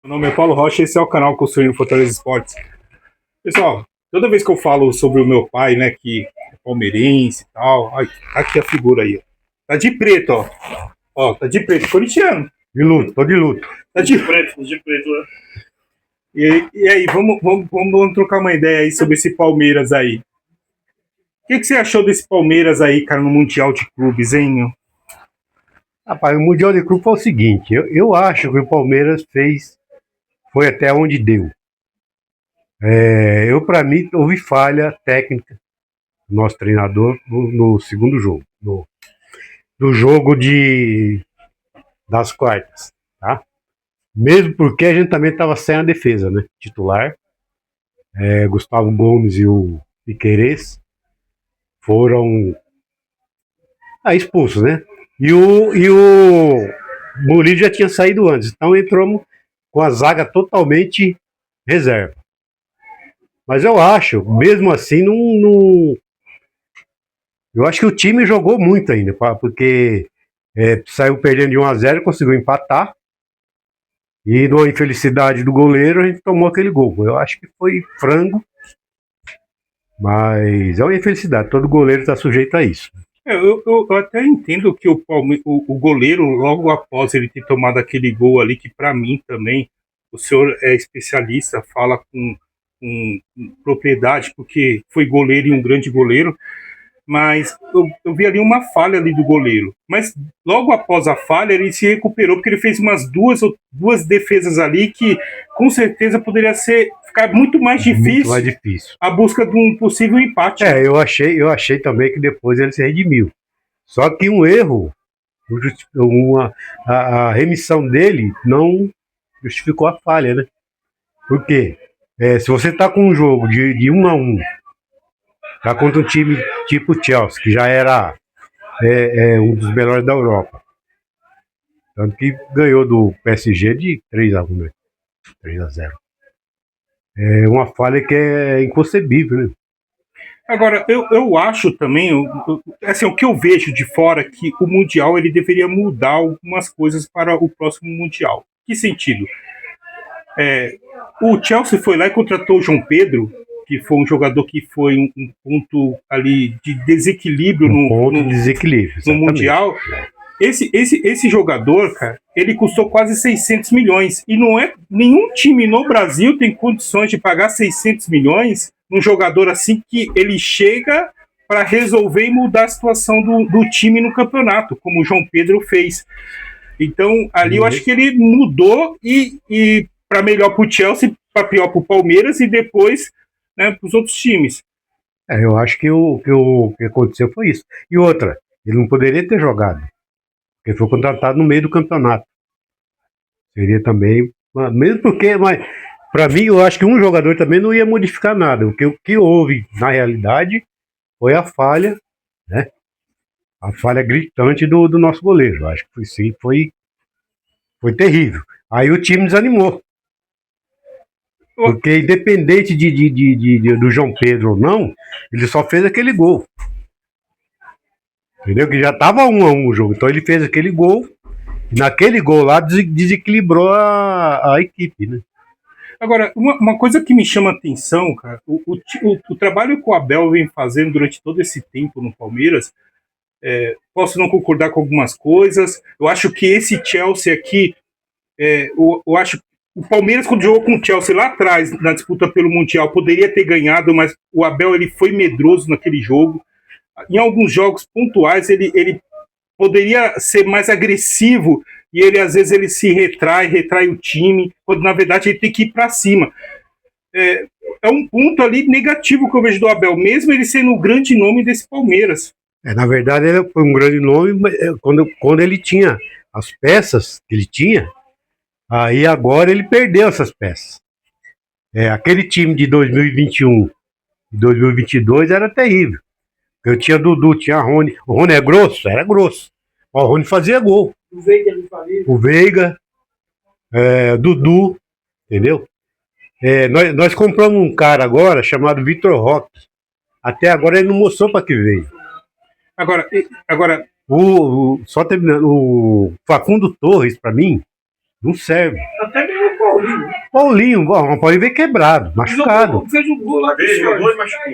Meu nome é Paulo Rocha e esse é o canal Construindo Fortaleza Esportes. Pessoal, toda vez que eu falo sobre o meu pai, né, que é palmeirense e tal, ai, tá aqui a figura aí, ó. Tá de preto, ó. Ó, tá de preto, corintiano. De luto, tô de luto. Tá de preto, né? E aí, vamos trocar uma ideia aí sobre esse Palmeiras aí. O que você achou desse Palmeiras aí, cara, no Mundial de Clubes, hein? Rapaz, o Mundial de Clube foi o seguinte, eu acho que o Palmeiras foi até onde deu. Para mim, houve falha técnica do nosso treinador no segundo jogo, no jogo das quartas, tá? Mesmo porque a gente também estava sem a defesa, né? Titular, Gustavo Gomes e o Piquerez foram expulsos, né? E o Murilo já tinha saído antes, então entramos com a zaga totalmente reserva. Mas eu acho, mesmo assim, eu acho que o time jogou muito ainda, porque saiu perdendo de 1-0, conseguiu empatar, e numa infelicidade do goleiro a gente tomou aquele gol. Eu acho que foi frango, mas é uma infelicidade, todo goleiro está sujeito a isso. Eu até entendo que o goleiro, logo após ele ter tomado aquele gol ali, que para mim também, o senhor é especialista, fala com propriedade, porque foi goleiro e um grande goleiro, mas eu vi ali uma falha ali do goleiro. Mas logo após a falha, ele se recuperou, porque ele fez duas defesas ali que com certeza poderia ficar muito mais difícil, Muito mais difícil a busca de um possível empate. eu achei também que depois ele se redimiu. Só que um erro, a remissão dele não justificou a falha, né? Por quê? Se você está com um jogo de 1-1, tá contra um time tipo Chelsea, que já era um dos melhores da Europa. Tanto que ganhou do PSG de 3-1, né? 3-0. É uma falha que é inconcebível, né? Agora, eu acho também, assim, o que eu vejo de fora, que o Mundial ele deveria mudar algumas coisas para o próximo Mundial. Que sentido? O Chelsea foi lá e contratou o João Pedro, que foi um jogador que foi um ponto ali de desequilíbrio Um ponto de desequilíbrio, no exatamente. Mundial. Esse jogador, cara, ele custou quase 600 milhões. E não é nenhum time no Brasil tem condições de pagar 600 milhões num jogador assim que ele chega para resolver e mudar a situação do time no campeonato, como o João Pedro fez. Então, ali eu acho que ele mudou e para melhor para o Chelsea, para pior para o Palmeiras e depois, né, para os outros times. Eu acho que que aconteceu foi isso. E outra, ele não poderia ter jogado, porque foi contratado no meio do campeonato. Seria também, mesmo porque, mas para mim eu acho que um jogador também não ia modificar nada. O que houve na realidade foi a falha, né? A falha gritante do nosso goleiro. Eu acho que foi terrível. Aí o time desanimou. Porque independente do João Pedro ou não, ele só fez aquele gol. Entendeu? Que já estava 1-1 o jogo. Então ele fez aquele gol. E naquele gol lá desequilibrou a equipe, né? Agora, uma coisa que me chama a atenção, cara, o trabalho que o Abel vem fazendo durante todo esse tempo no Palmeiras, posso não concordar com algumas coisas. Eu acho que esse Chelsea aqui, eu acho que o Palmeiras, quando jogou com o Chelsea lá atrás, na disputa pelo Mundial, poderia ter ganhado, mas o Abel ele foi medroso naquele jogo. Em alguns jogos pontuais, ele poderia ser mais agressivo e ele às vezes ele se retrai o time, quando na verdade ele tem que ir para cima. É um ponto ali negativo que eu vejo do Abel, mesmo ele sendo o grande nome desse Palmeiras. Na verdade, ele foi um grande nome quando ele tinha as peças que ele tinha, aí agora ele perdeu essas peças. Aquele time de 2021 e 2022 era terrível. Eu tinha Dudu, tinha Rony. O Rony é grosso? Era grosso. O Rony fazia gol. O Veiga, Dudu, entendeu? Nós compramos um cara agora chamado Vitor Roque. Até agora ele não mostrou para que veio. Agora Só terminando, o Facundo Torres, para mim, não serve. Até mesmo o Paulinho, bom, o Paulinho veio quebrado, machucado. Fez um gol lá de Jogou e machucou.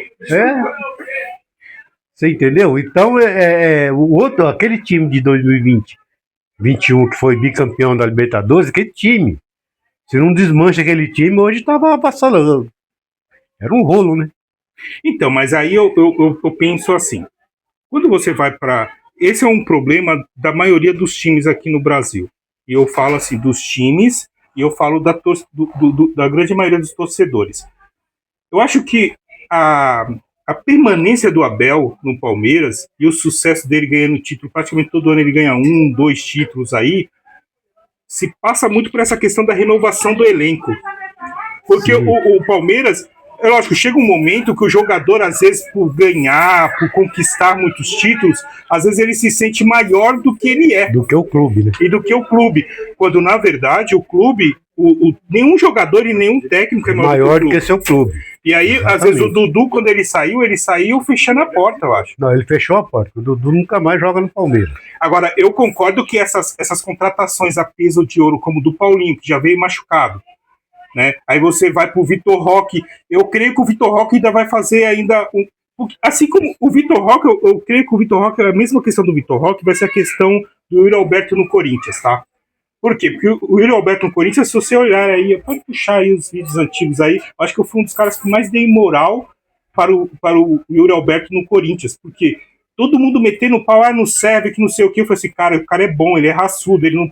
Você entendeu? Então, aquele time de 2020, 21, que foi bicampeão da Libertadores, aquele time, se não desmancha aquele time, hoje tava passando. Era um rolo, né? Então, mas aí eu penso assim, quando você vai para... Esse é um problema da maioria dos times aqui no Brasil. E eu falo assim, dos times, e eu falo da grande maioria dos torcedores. Eu acho que a permanência do Abel no Palmeiras e o sucesso dele ganhando título, praticamente todo ano ele ganha 1, 2 títulos aí, se passa muito por essa questão da renovação do elenco. Porque o Palmeiras, é lógico, chega um momento que o jogador, às vezes, por ganhar, por conquistar muitos títulos, às vezes ele se sente maior do que ele é. Do que o clube, né? E do que o clube. Quando, na verdade, o clube, nenhum jogador e nenhum técnico é maior do que seu clube. E aí, exatamente. Às vezes, o Dudu, quando ele saiu fechando a porta, eu acho. Não, ele fechou a porta. O Dudu nunca mais joga no Palmeiras. Agora, eu concordo que essas contratações a peso de ouro, como o do Paulinho, que já veio machucado, né? Aí você vai pro Vitor Roque. Eu creio que o Vitor Roque ainda vai fazer ainda assim como o Vitor Roque, eu creio que o Vitor Roque, a mesma questão do Vitor Roque vai ser a questão do Yuri Alberto no Corinthians, tá? Por quê? Porque o Yuri Alberto no Corinthians, se você olhar aí, pode puxar aí os vídeos antigos aí, eu acho que eu fui um dos caras que mais dei moral para o Yuri Alberto no Corinthians, porque todo mundo metendo o pau, não serve, que não sei o que. Eu falei assim, cara, o cara é bom, ele é raçudo, ele não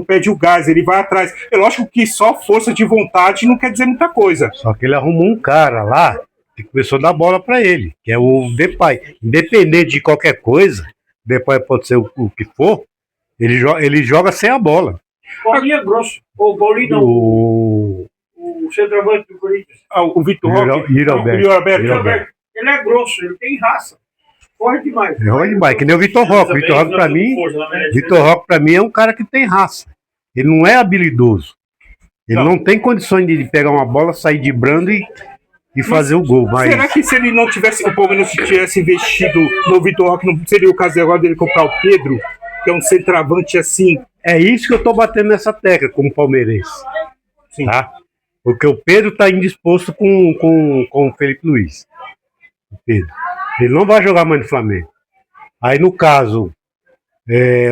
perde o gás, ele vai atrás. É lógico que só força de vontade não quer dizer muita coisa. Só que ele arrumou um cara lá que começou a dar bola pra ele, que é o Depay. Independente de qualquer coisa, o Depay pode ser o que for, ele joga sem a bola. O Paulinho é grosso. O Paulinho não. O centroavante do Corinthians. O Vitor Roque? Yuri Alberto. Ele é grosso, ele tem raça. Corre demais. Corre demais, que nem o Vitor Roque. Vitor Roque, pra mim, é um cara que tem raça. Ele não é habilidoso. Ele não tem condições de pegar uma bola, sair de brando e fazer o gol. Mas... Será que se ele não tivesse, o Palmeiras tivesse investido no Vitor Roque, não seria o caso agora dele comprar o Pedro, que é um centroavante assim? É isso que eu tô batendo nessa tecla como palmeirense. Sim. Tá? Porque o Pedro tá indisposto com o Felipe Luiz. O Pedro. Ele não vai jogar mais no Flamengo. Aí, no caso,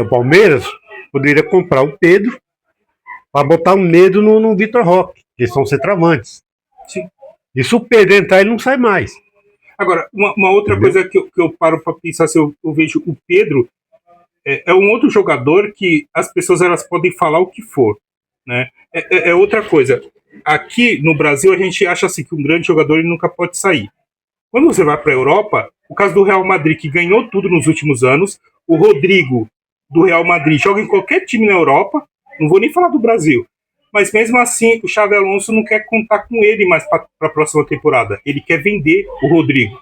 o Palmeiras poderia comprar o Pedro para botar um medo no Vitor Roque, que são centroavantes. Sim. E se o Pedro entrar, ele não sai mais. Agora, uma outra coisa que eu paro para pensar, se eu vejo o Pedro, é um outro jogador que as pessoas elas podem falar o que for, né? É outra coisa. Aqui no Brasil, a gente acha assim que um grande jogador ele nunca pode sair. Quando você vai para a Europa, o caso do Real Madrid, que ganhou tudo nos últimos anos, o Rodrigo do Real Madrid joga em qualquer time na Europa, não vou nem falar do Brasil, mas mesmo assim o Xabi Alonso não quer contar com ele mais para a próxima temporada, ele quer vender o Rodrigo.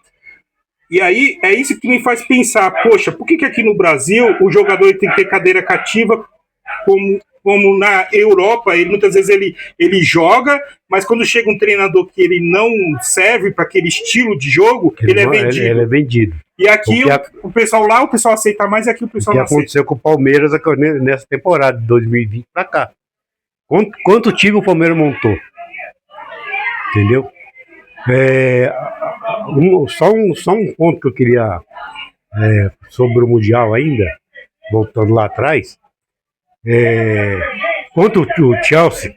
E aí é isso que me faz pensar, poxa, por que aqui no Brasil o jogador tem que ter cadeira cativa como na Europa, muitas vezes ele joga, mas quando chega um treinador que ele não serve para aquele estilo de jogo, ele é vendido. Ele é vendido. E aqui o pessoal lá, o pessoal aceita mais, e aqui o pessoal não aceita. O que aconteceu com o Palmeiras nessa temporada de 2020 para cá. Quanto time o Palmeiras montou? Entendeu? Só um ponto que eu queria sobre o Mundial ainda, voltando lá atrás. Contra o Chelsea,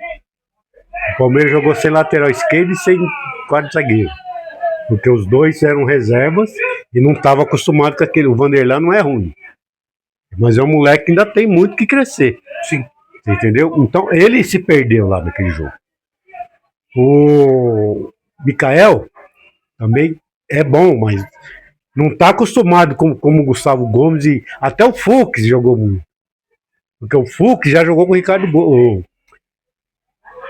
o Palmeiras jogou sem lateral esquerdo e sem quarto zagueiro, porque os dois eram reservas e não estava acostumado com aquele. O Vanderlan não é ruim, mas é um moleque que ainda tem muito que crescer. Sim. Você entendeu? Então ele se perdeu lá naquele jogo. O Mikael também é bom, mas não está acostumado como o Gustavo Gomes, e até o Fux jogou muito. Porque o Fux já jogou com o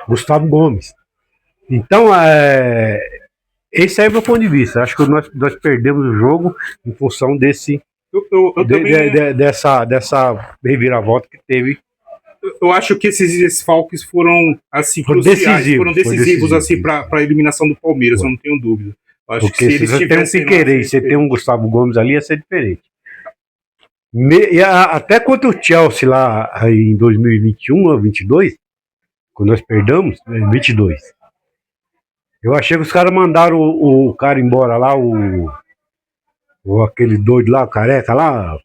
Gustavo Gomes. Então, esse aí é o meu ponto de vista. Acho que nós perdemos o jogo em função dessa reviravolta que teve. Eu acho que esses desfalques foram assim, cruciais, foram decisivos assim, para a eliminação do Palmeiras, eu não tenho dúvida. Eu acho porque que se você tem um Piquerez e você tem um Gustavo Gomes ali, ia ser diferente. Até contra o Chelsea lá em 2021 ou 2022, quando nós perdemos, 22. Eu achei que os caras mandaram o cara embora lá, aquele doido lá, o careca lá,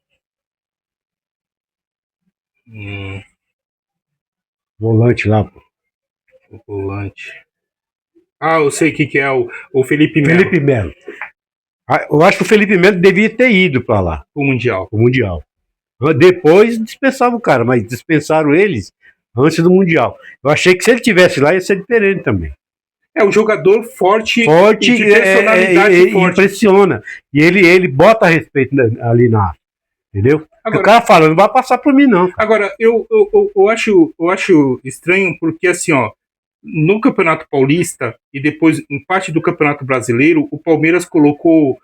volante lá, pô. O volante. Ah, eu sei o que é o Felipe Melo. Felipe Melo. Eu acho que o Felipe Melo devia ter ido pra lá, O Mundial. o Mundial. Depois dispensavam o cara, mas dispensaram eles antes do Mundial. Eu achei que se ele tivesse lá ia ser diferente também. É um jogador forte, Forte, e de personalidade forte. impressiona. E ele bota respeito ali na. Entendeu? Agora, o cara fala, não vai passar por mim, não. Agora, eu acho estranho porque, assim, ó, no Campeonato Paulista e depois em parte do Campeonato Brasileiro, o Palmeiras colocou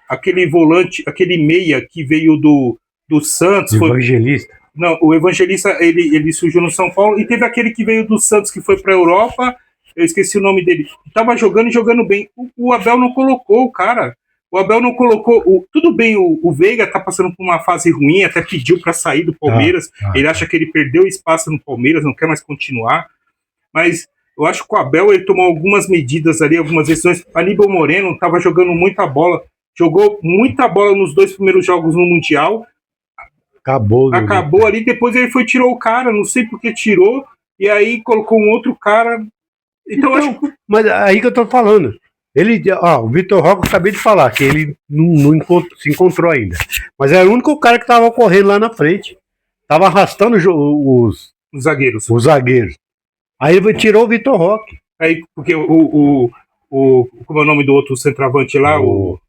aquele volante, aquele meia que veio do Santos. Evangelista. Não, o Evangelista, ele surgiu no São Paulo, e teve aquele que veio do Santos, que foi para a Europa, eu esqueci o nome dele, estava jogando e jogando bem. O Abel não colocou o cara. O Abel não colocou. Tudo bem, o Veiga tá passando por uma fase ruim, até pediu para sair do Palmeiras. Ele acha que ele perdeu espaço no Palmeiras, não quer mais continuar. Mas eu acho que o Abel ele tomou algumas medidas ali, algumas decisões. Aníbal Moreno estava jogando muita bola, jogou muita bola nos 2 primeiros jogos no Mundial. Acabou ali, depois ele tirou o cara, não sei por que tirou, e aí colocou um outro cara. Então acho que... Mas aí que eu tô falando. O Vitor Roque, eu acabei de falar que ele não se encontrou ainda. Mas era o único cara que tava correndo lá na frente. Tava arrastando os zagueiros. Aí ele tirou o Vitor Roque. Aí, porque como é o nome do outro centroavante lá? O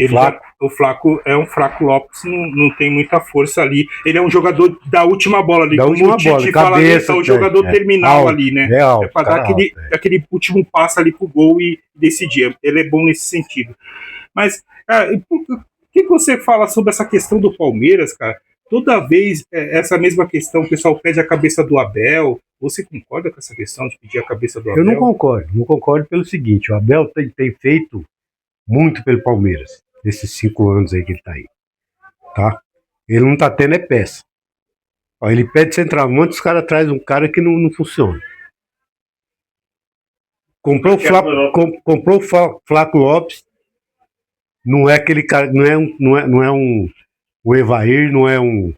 Flaco. O Flaco é um Flaco Lopes, não tem muita força ali. Ele é um jogador da última bola ali. Da última bola, cabeça. É o jogador terminal ali, né? É pra dar aquele último passo ali pro gol e decidir. Ele é bom nesse sentido. Mas, cara, o que você fala sobre essa questão do Palmeiras, cara? Toda vez, essa mesma questão, o pessoal pede a cabeça do Abel. Você concorda com essa questão de pedir a cabeça do Abel? Eu não concordo. Não concordo pelo seguinte, o Abel tem feito muito pelo Palmeiras, nesses 5 anos aí que ele tá aí. Tá? Ele não tá tendo peça. Ele pede centroavante, os caras trazem um cara que não funciona. Comprou o Flaco Lopes, não é aquele cara, não é o Evair, não é um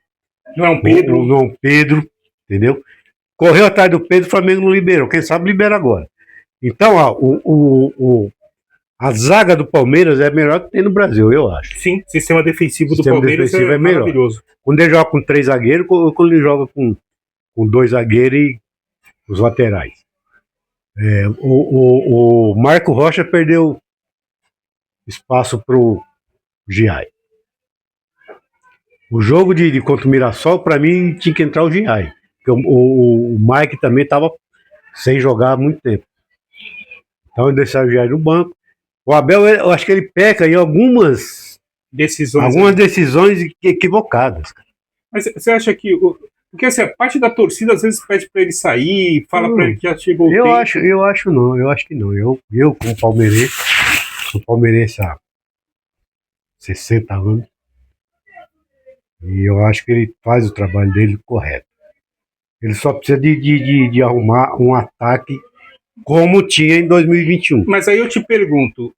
Pedro. Não é um Pedro, entendeu? Correu atrás do Pedro, o Flamengo não liberou. Quem sabe libera agora. Então, a zaga do Palmeiras é a melhor que tem no Brasil, eu acho. Sim, o sistema defensivo do Palmeiras é maravilhoso. Quando ele joga com 3 zagueiros, quando ele joga com 2 zagueiros e os laterais. O Marco Rocha perdeu espaço pro Giai. O jogo contra o Mirassol, para mim, tinha que entrar o Giai. Porque o Mike também estava sem jogar há muito tempo. Então ele deixou o Giai no banco. O Abel, eu acho que ele peca em algumas decisões equivocadas. Mas você acha que... Porque assim, a parte da torcida às vezes pede para ele sair, fala para ele que já chegou o tempo. Eu acho que não. Eu como palmeirense, sou palmeirense há 60 anos, e eu acho que ele faz o trabalho dele correto. Ele só precisa de arrumar um ataque como tinha em 2021. Mas aí eu te pergunto,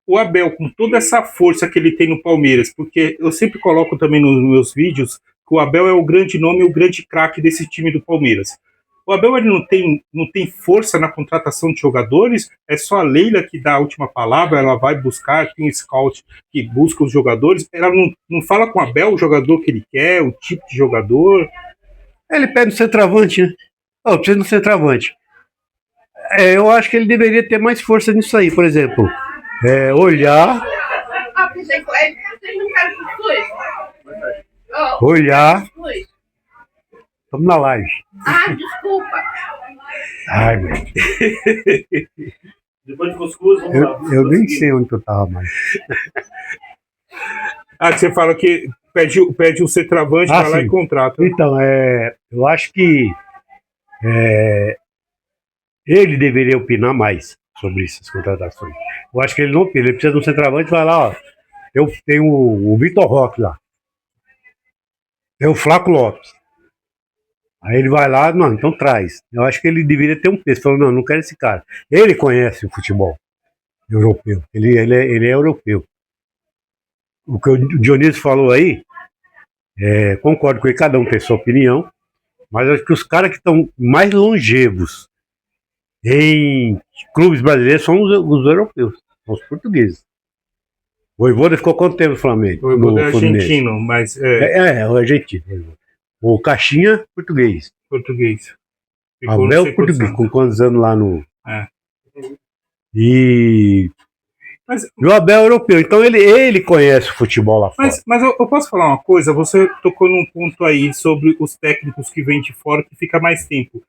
o Abel, com toda essa força que ele tem no Palmeiras, porque eu sempre coloco também nos meus vídeos que o Abel é o grande nome, o grande craque desse time do Palmeiras. O Abel ele não tem força na contratação de jogadores, é só a Leila que dá a última palavra, ela vai buscar, tem um scout que busca os jogadores, ela não fala com o Abel o jogador que ele quer, o tipo de jogador. Ele pede um centroavante, né? Precisa de um centroavante. Eu acho que ele deveria ter mais força nisso aí, por exemplo. Olhar. Estamos na live. Desculpa. Ai, meu. Depois de cuscuz, vamos lá. Eu nem sei onde eu tava mais. Que você fala que pede um centroavante, vai lá e contrata. Então, eu acho que ele deveria opinar mais sobre essas contratações. Eu acho que ele não opina. Ele precisa de um centroavante, vai lá, ó. Eu tenho o Vitor Roque lá. Tem o Flaco Lopes. Aí ele vai lá, não, então traz. Eu acho que ele deveria ter um peso. Falou, não, não quero esse cara. Ele conhece o futebol europeu. Ele é europeu. O que o Dionísio falou aí, concordo com ele, cada um tem sua opinião, mas acho que os caras que estão mais longevos em clubes brasileiros são os europeus, são os portugueses. O Vojvoda ficou quanto tempo no Flamengo? O Vojvoda é argentino, mas o argentino. O Caixinha, português. português. Abel, português, com quantos anos lá no... É. E Mas, o Abel é europeu, então ele conhece o futebol lá fora. mas eu posso falar uma coisa? Você tocou num ponto aí sobre os técnicos que vêm de fora, que fica mais tempo.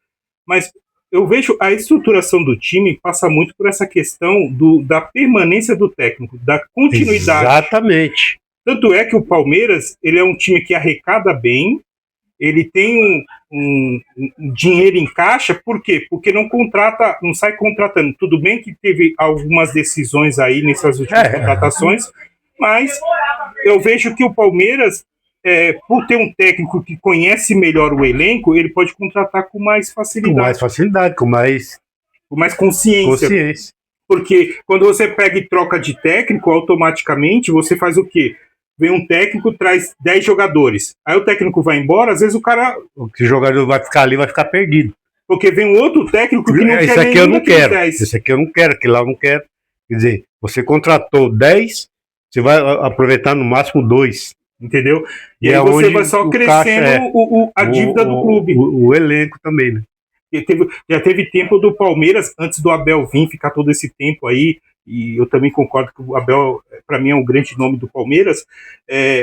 Mas eu vejo a estruturação do time passa muito por essa questão da permanência do técnico, da continuidade. Exatamente. Tanto é que o Palmeiras, ele é um time que arrecada bem, ele tem um dinheiro em caixa, por quê? Porque não sai contratando. Tudo bem que teve algumas decisões aí nessas últimas contratações, mas eu vejo que o Palmeiras, por ter um técnico que conhece melhor o elenco, ele pode contratar com mais facilidade. Com mais facilidade, com mais consciência. Porque quando você pega e troca de técnico, automaticamente você faz o quê? Vem um técnico, traz 10 jogadores. Aí o técnico vai embora, às vezes o cara... O jogador vai ficar ali, vai ficar perdido. Porque vem um outro técnico que não quer esse aqui eu não quero. Esse aqui eu não quero, aquele lá eu não quero. Quer dizer, você contratou 10, você vai aproveitar no máximo 2. Entendeu? E aí você vai só crescendo a dívida do clube. O elenco também, né? Já teve tempo do Palmeiras, antes do Abel vir, ficar todo esse tempo aí, e eu também concordo que o Abel, para mim, é um grande nome do Palmeiras.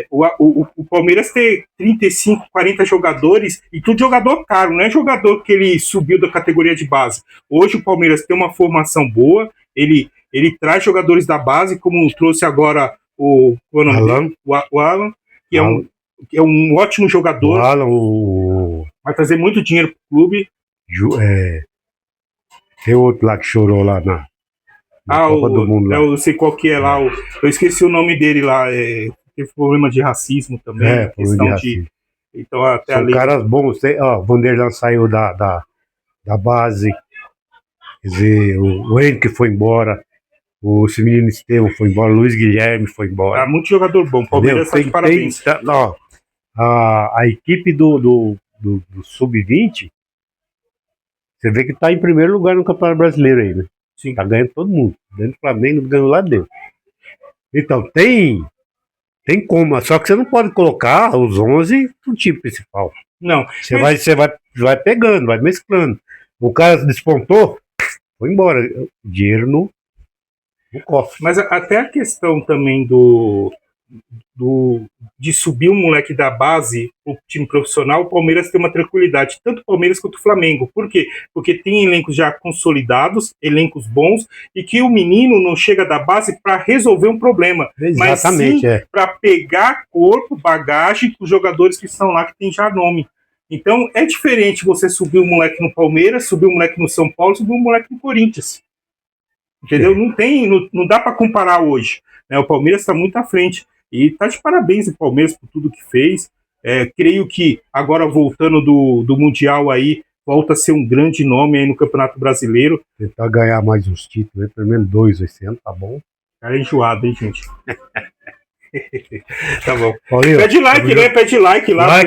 O Palmeiras tem 35, 40 jogadores, e tudo jogador caro, não é jogador que ele subiu da categoria de base. Hoje o Palmeiras tem uma formação boa, ele traz jogadores da base, como trouxe agora o Alan, que é um ótimo jogador. O Alan, vai trazer muito dinheiro para o clube. Tem outro lá que chorou lá na Copa do Mundo. Lá. Eu sei qual que é lá. Eu esqueci o nome dele lá. Teve problema de racismo também. Questão de racismo. Então, até são caras bons. O Vanderlan saiu da base. Quer dizer, o Henrique foi embora. O menino Estevam foi embora. Luiz Guilherme foi embora. Muito jogador bom. Palmeiras está de parabéns. A equipe do Sub-20, você vê que está em primeiro lugar no Campeonato Brasileiro aí, né? Sim. Tá ganhando todo mundo. Dentro do Flamengo, ganhou lá dentro. Então, tem como. Só que você não pode colocar os 11 no time principal. Não. Você vai pegando, vai mesclando. O cara despontou, foi embora. Dinheiro no cofre. Mas até a questão também de subir um moleque da base o time profissional, o Palmeiras tem uma tranquilidade, tanto o Palmeiras quanto o Flamengo. Por quê? Porque tem elencos já consolidados, elencos bons, e que o menino não chega da base para resolver um problema, exatamente, mas sim para pegar corpo, bagagem com os jogadores que estão lá, que tem já nome. Então é diferente você subir um moleque no Palmeiras, subir um moleque no São Paulo, subir um moleque no Corinthians. Entendeu? Não dá para comparar hoje, né? O Palmeiras está muito à frente. E tá de parabéns o Palmeiras por tudo que fez. Creio que agora voltando do Mundial aí, volta a ser um grande nome aí no Campeonato Brasileiro. Tentar ganhar mais uns títulos, pelo menos 2 esse ano, tá bom? Cara, é enjoado, hein, gente? Tá bom. Paulinho, pede like, né? Pede like lá.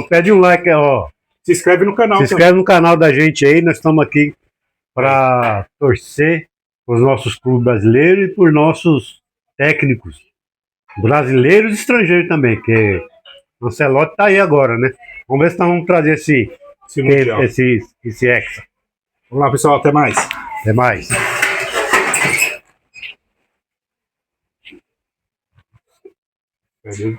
Pede um like, ó. Se inscreve no canal. Se inscreve no canal da gente aí, nós estamos aqui para torcer os nossos clubes brasileiros e por nossos técnicos. Brasileiros e estrangeiros também, que o Ancelotti tá aí agora, né? Vamos ver se nós vamos trazer esse Hexa. Vamos lá, pessoal, até mais. Até mais. Valeu.